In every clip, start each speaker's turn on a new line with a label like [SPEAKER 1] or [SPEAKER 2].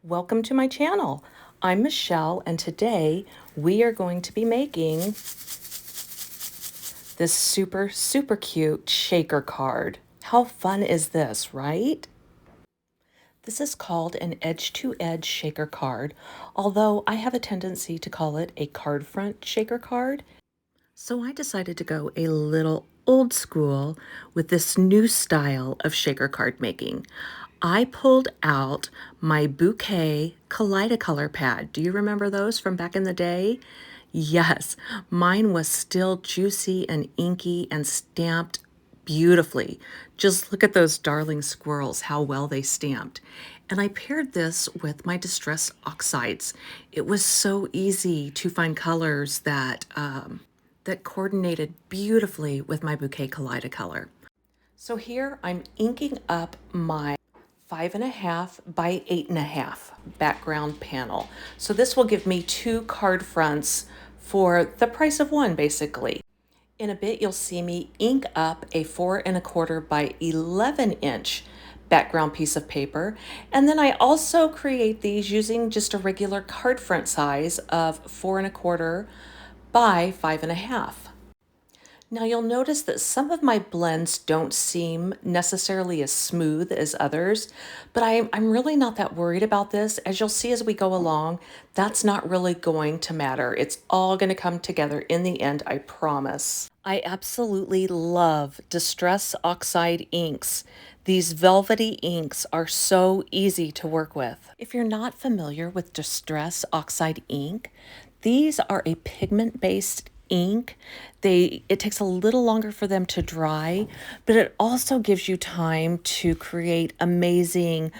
[SPEAKER 1] Welcome to my channel. I'm Michelle, and today we are going to be making this super cute shaker card. How fun is this, right? This is called an edge-to-edge shaker card, although I have a tendency to call it a card front shaker card. So I decided to go a little old school with this new style of shaker card making. I pulled out my bouquet Kaleidacolor pad. Do you remember those from back in the day? Yes, mine was still juicy and inky and stamped beautifully. Just look at those darling squirrels, how well they stamped. And I paired this with my Distress Oxides. It was so easy to find colors that coordinated beautifully with my bouquet Kaleidacolor. So here I'm inking up my 5.5 by 8.5 background panel. So this will give me two card fronts for the price of one, basically. In a bit, you'll see me ink up a 4.25 by 11-inch background piece of paper. And then I also create these using just a regular card front size of 4.25 by 5.5. Now you'll notice that some of my blends don't seem necessarily as smooth as others, but I'm really not that worried about this. As you'll see as we go along, that's not really going to matter. It's all going to come together in the end, I promise. I absolutely love Distress Oxide inks. These velvety inks are so easy to work with. If you're not familiar with Distress Oxide ink, these are a pigment-based ink. It takes a little longer for them to dry, but it also gives you time to create amazing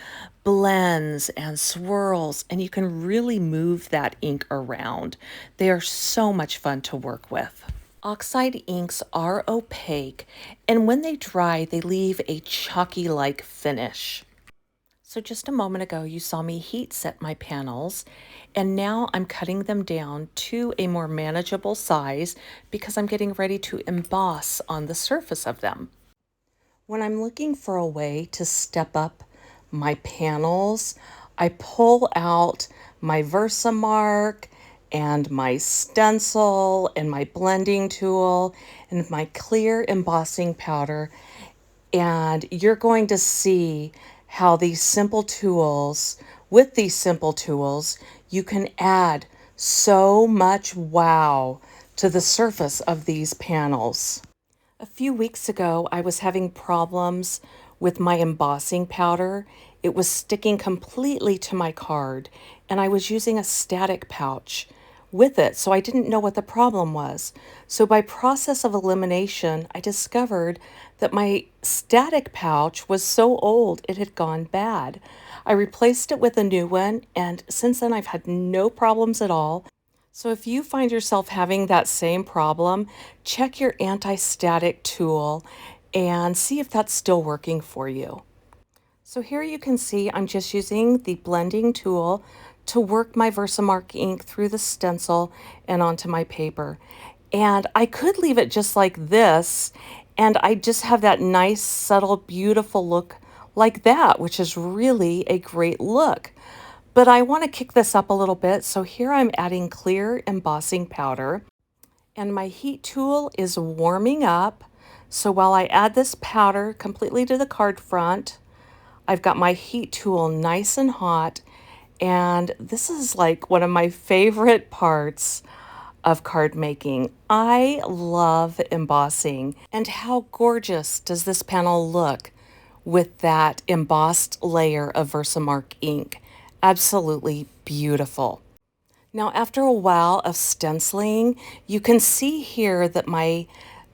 [SPEAKER 1] blends and swirls, and you can really move that ink around. They are so much fun to work with. Oxide inks are opaque, and when they dry, they leave a chalky-like finish. So just a moment ago, you saw me heat set my panels, and now I'm cutting them down to a more manageable size because I'm getting ready to emboss on the surface of them. When I'm looking for a way to step up my panels, I pull out my Versamark and my stencil and my blending tool and my clear embossing powder, and you're going to see how with these simple tools, you can add so much wow to the surface of these panels. A few weeks ago, I was having problems with my embossing powder. It was sticking completely to my card, and I was using a static pouch with it, so I didn't know what the problem was. So by process of elimination, I discovered that my static pouch was so old it had gone bad. I replaced it with a new one, and since then I've had no problems at all. So if you find yourself having that same problem, check your anti-static tool and see if that's still working for you. So here you can see I'm just using the blending tool to work my Versamark ink through the stencil and onto my paper. And I could leave it just like this, and I just have that nice, subtle, beautiful look like that, which is really a great look. But I want to kick this up a little bit, so here I'm adding clear embossing powder, and my heat tool is warming up. So while I add this powder completely to the card front, I've got my heat tool nice and hot, and this is like one of my favorite parts of card making. I love embossing, and how gorgeous does this panel look with that embossed layer of Versamark ink. Absolutely beautiful. Now, after a while of stenciling, you can see here that my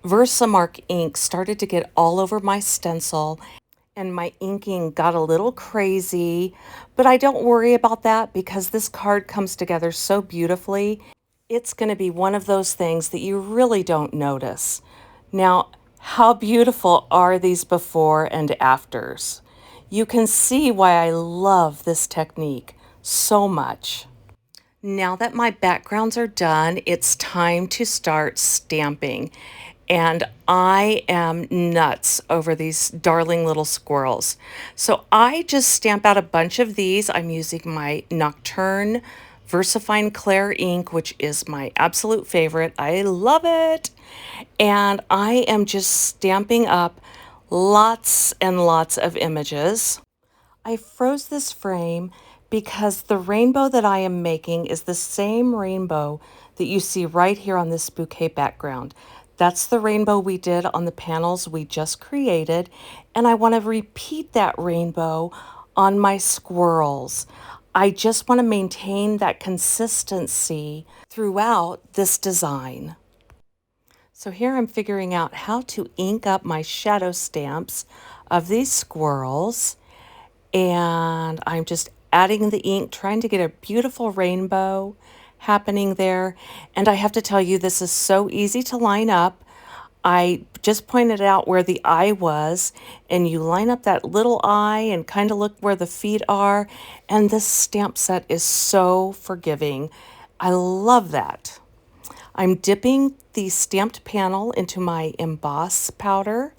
[SPEAKER 1] Versamark ink started to get all over my stencil, and my inking got a little crazy, but I don't worry about that because this card comes together so beautifully. It's going to be one of those things that you really don't notice. Now, how beautiful are these before and afters? You can see why I love this technique so much. Now that my backgrounds are done, it's time to start stamping. and I am nuts over these darling little squirrels. So I just stamp out a bunch of these. I'm using my Nocturne VersaFine Clair ink, which is my absolute favorite. I love it. And I am just stamping up lots and lots of images. I froze this frame because the rainbow that I am making is the same rainbow that you see right here on this bouquet background. That's the rainbow we did on the panels we just created, and I want to repeat that rainbow on my squirrels. I just want to maintain that consistency throughout this design. So here I'm figuring out how to ink up my shadow stamps of these squirrels, and I'm just adding the ink, trying to get a beautiful rainbow happening there. And I have to tell you, this is so easy to line up. I just pointed out where the eye was, and you line up that little eye and kind of look where the feet are. And this stamp set is so forgiving. I love that. I'm dipping the stamped panel into my emboss powder,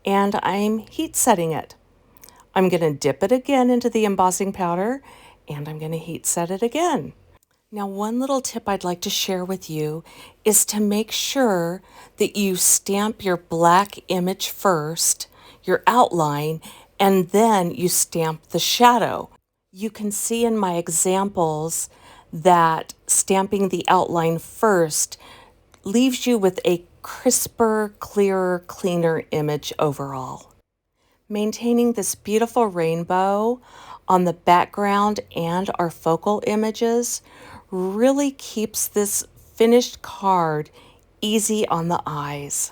[SPEAKER 1] and I'm heat setting it. I'm going to dip it again into the embossing powder, and I'm going to heat set it again. Now, one little tip I'd like to share with you is to make sure that you stamp your black image first, your outline, and then you stamp the shadow. You can see in my examples that stamping the outline first leaves you with a crisper, clearer, cleaner image overall. Maintaining this beautiful rainbow on the background and our focal images really keeps this finished card easy on the eyes.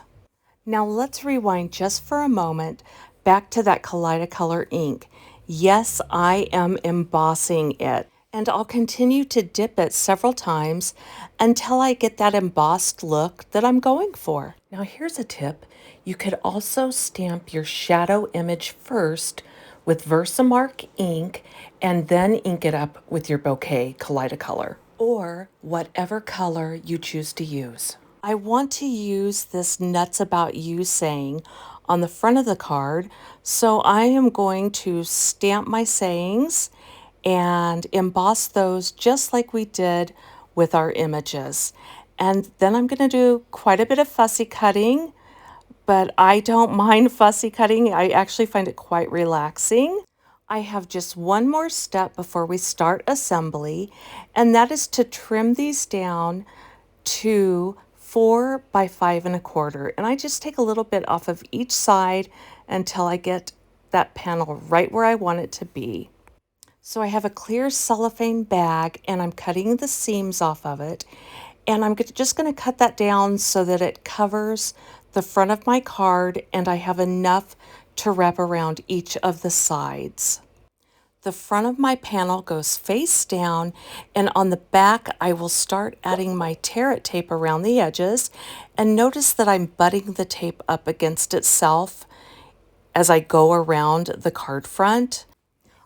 [SPEAKER 1] Now let's rewind just for a moment back to that Kaleidocolor ink. Yes, I am embossing it, and I'll continue to dip it several times until I get that embossed look that I'm going for. Now here's a tip. You could also stamp your shadow image first with Versamark ink and then ink it up with your bouquet Kaleidocolor or whatever color you choose to use. I want to use this nuts about you saying on the front of the card, so I am going to stamp my sayings and emboss those just like we did with our images. And then I'm going to do quite a bit of fussy cutting, but I don't mind fussy cutting. I actually find it quite relaxing. I have just one more step before we start assembly, and that is to trim these down to 4 by 5 1/4. And I just take a little bit off of each side until I get that panel right where I want it to be. So I have a clear cellophane bag and I'm cutting the seams off of it. And I'm just going to cut that down so that it covers the front of my card and I have enough to wrap around each of the sides. The front of my panel goes face down, and on the back I will start adding my tear-it tape around the edges, and notice that I'm butting the tape up against itself as I go around the card front.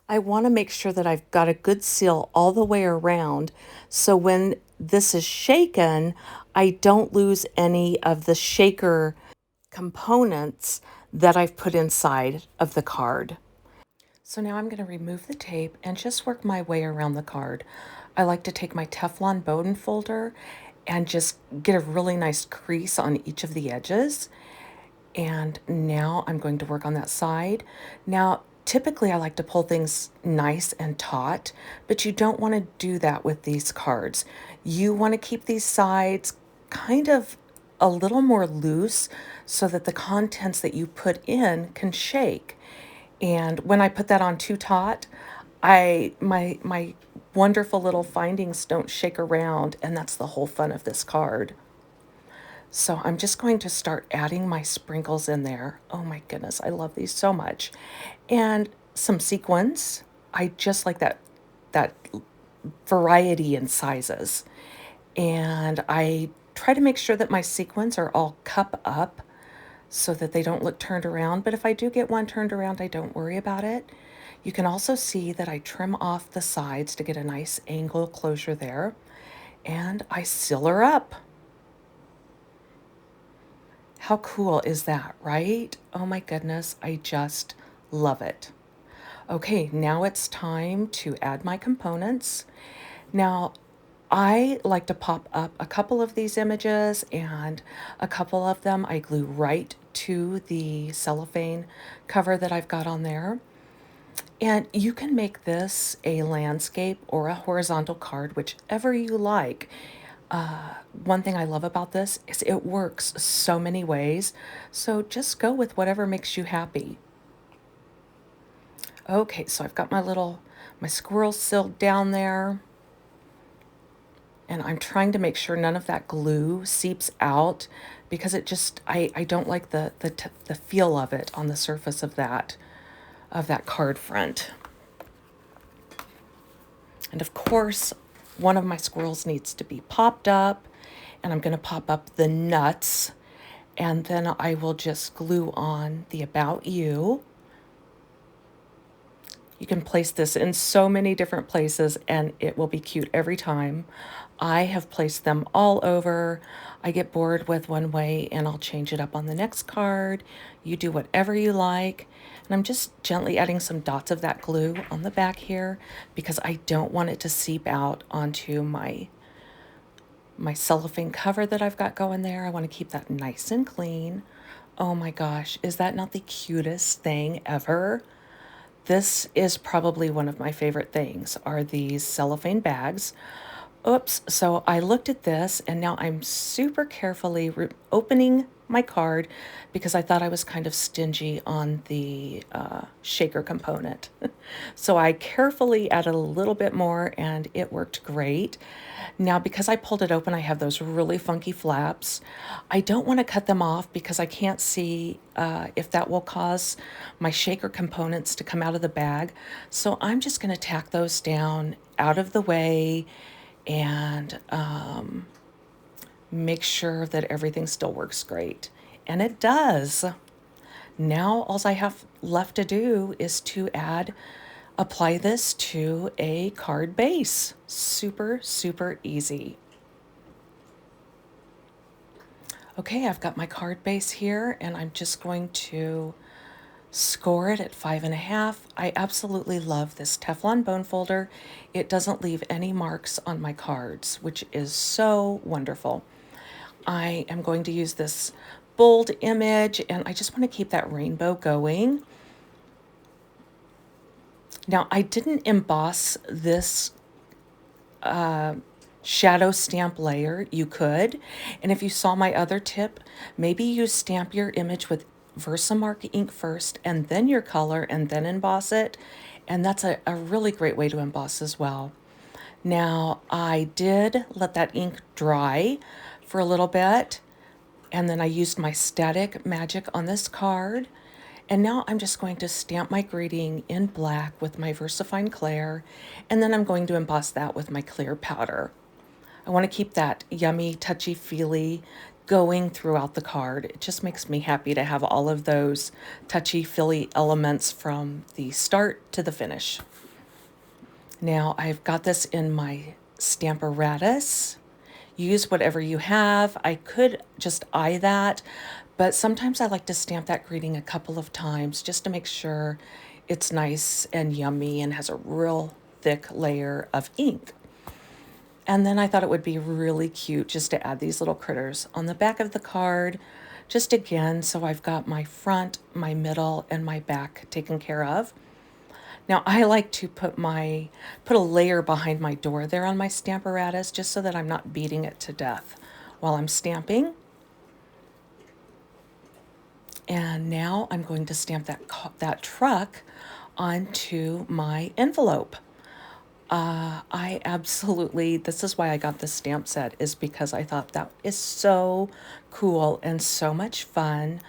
[SPEAKER 1] I want to make sure that I've got a good seal all the way around, so when this is shaken, I don't lose any of the shaker components that I've put inside of the card. So now I'm going to remove the tape and just work my way around the card. I like to take my Teflon Bowden folder and just get a really nice crease on each of the edges. And now I'm going to work on that side. Now, typically I like to pull things nice and taut, but you don't want to do that with these cards. You want to keep these sides kind of a little more loose so that the contents that you put in can shake. And when I put that on too taut, my wonderful little findings don't shake around, and that's the whole fun of this card. So I'm just going to start adding my sprinkles in there. Oh my goodness, I love these so much. And some sequins. I just like that variety in sizes. And I try to make sure that my sequins are all cup up so that they don't look turned around. But if I do get one turned around, I don't worry about it. You can also see that I trim off the sides to get a nice angle closure there. And I seal her up. How cool is that, right? Oh my goodness, I just love it. Okay, now it's time to add my components. Now, I like to pop up a couple of these images, and a couple of them I glue right to the cellophane cover that I've got on there. And you can make this a landscape or a horizontal card, whichever you like. One thing I love about this is it works so many ways, so just go with whatever makes you happy. Okay, so I've got my squirrel sealed down there, and I'm trying to make sure none of that glue seeps out because I don't like the feel of it on the surface of that card front. And of course, one of my squirrels needs to be popped up, and I'm going to pop up the nuts, and then I will just glue on the About You. You can place this in so many different places and it will be cute every time. I have placed them all over. I get bored with one way and I'll change it up on the next card. You do whatever you like. And I'm just gently adding some dots of that glue on the back here because I don't want it to seep out onto my cellophane cover that I've got going there. I want to keep that nice and clean. Oh my gosh, is that not the cutest thing ever? This is probably one of my favorite things, are these cellophane bags. Oops, so I looked at this and now I'm super carefully opening my card because I thought I was kind of stingy on the shaker component. So I carefully added a little bit more and it worked great. Now, because I pulled it open, I have those really funky flaps. I don't want to cut them off because I can't see if that will cause my shaker components to come out of the bag. So I'm just going to tack those down out of the way and make sure that everything still works great. And it does. Now, all I have left to do is to apply this to a card base. Super, super easy. Okay, I've got my card base here and I'm just going to score it at 5.5. I absolutely love this Teflon bone folder. It doesn't leave any marks on my cards, which is so wonderful. I am going to use this bold image and I just want to keep that rainbow going. Now, I didn't emboss this shadow stamp layer. You could. And if you saw my other tip, maybe you stamp your image with Versamark ink first and then your color and then emboss it. And that's a really great way to emboss as well. Now, I did let that ink dry for a little bit, and then I used my static magic on this card. And now I'm just going to stamp my greeting in black with my VersaFine Clair, and then I'm going to emboss that with my clear powder. I want to keep that yummy, touchy-feely going throughout the card. It just makes me happy to have all of those touchy-feely elements from the start to the finish. Now I've got this in my Stamparatus. Use whatever you have. I could just eye that, but sometimes I like to stamp that greeting a couple of times just to make sure it's nice and yummy and has a real thick layer of ink. And then I thought it would be really cute just to add these little critters on the back of the card, just again, so I've got my front, my middle, and my back taken care of. Now I like to put a layer behind my door there on my Stamparatus just so that I'm not beating it to death while I'm stamping. And now I'm going to stamp that truck onto my envelope. This is why I got this stamp set, is because I thought that is so cool and so much fun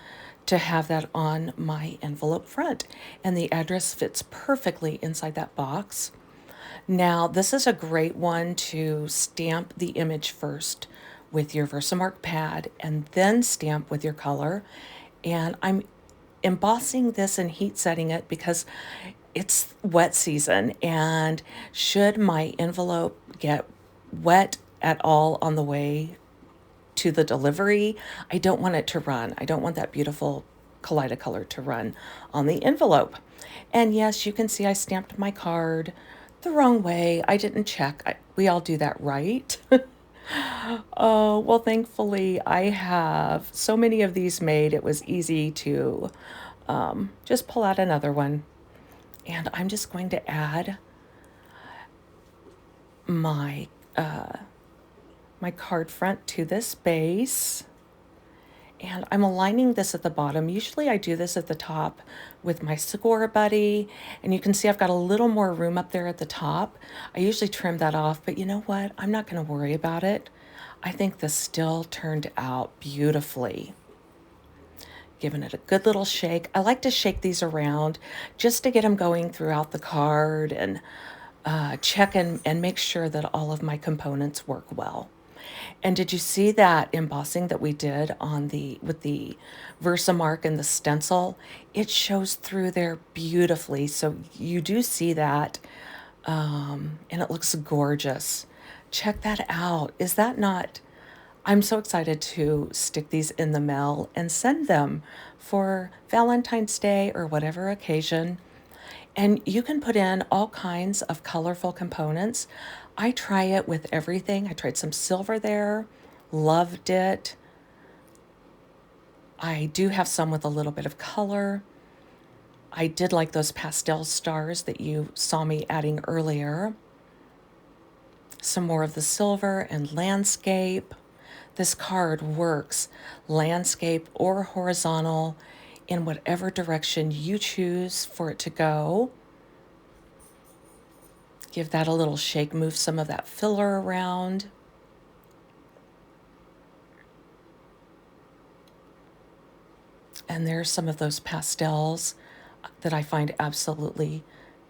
[SPEAKER 1] to have that on my envelope front. And the address fits perfectly inside that box. Now, this is a great one to stamp the image first with your Versamark pad and then stamp with your color. And I'm embossing this and heat setting it because it's wet season, and should my envelope get wet at all on the way to the delivery, I don't want it to run. I don't want that beautiful Kaleidacolor to run on the envelope. And yes, you can see I stamped my card the wrong way. I didn't check. We all do that, right? Oh, well, thankfully, I have so many of these made. It was easy to just pull out another one. And I'm just going to add my my card front to this base. And I'm aligning this at the bottom. Usually I do this at the top with my Segura Buddy. And you can see I've got a little more room up there at the top. I usually trim that off, but you know what? I'm not going to worry about it. I think this still turned out beautifully. Giving it a good little shake. I like to shake these around just to get them going throughout the card and check and make sure that all of my components work well. And did you see that embossing that we did on with the Versamark and the stencil? It shows through there beautifully. So you do see that, and it looks gorgeous. Check that out. Is that not? I'm so excited to stick these in the mail and send them for Valentine's Day or whatever occasion. And you can put in all kinds of colorful components. I try it with everything. I tried some silver there, loved it. I do have some with a little bit of color. I did like those pastel stars that you saw me adding earlier. Some more of the silver and landscape. This card works landscape or horizontal in whatever direction you choose for it to go. Give that a little shake, move some of that filler around. And there's some of those pastels that I find absolutely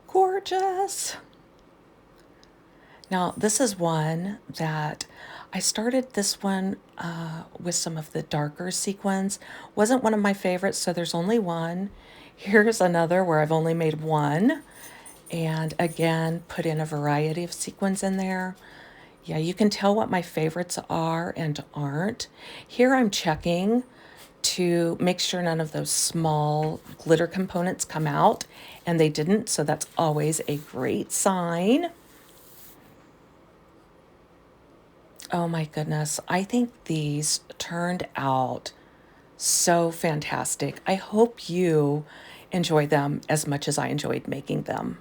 [SPEAKER 1] gorgeous. Now, this is one that I started this one with some of the darker sequins. Wasn't one of my favorites, so there's only one. Here's another where I've only made one. And again, put in a variety of sequins in there. Yeah, you can tell what my favorites are and aren't. Here I'm checking to make sure none of those small glitter components come out, and they didn't, so that's always a great sign. Oh my goodness, I think these turned out so fantastic. I hope you enjoy them as much as I enjoyed making them.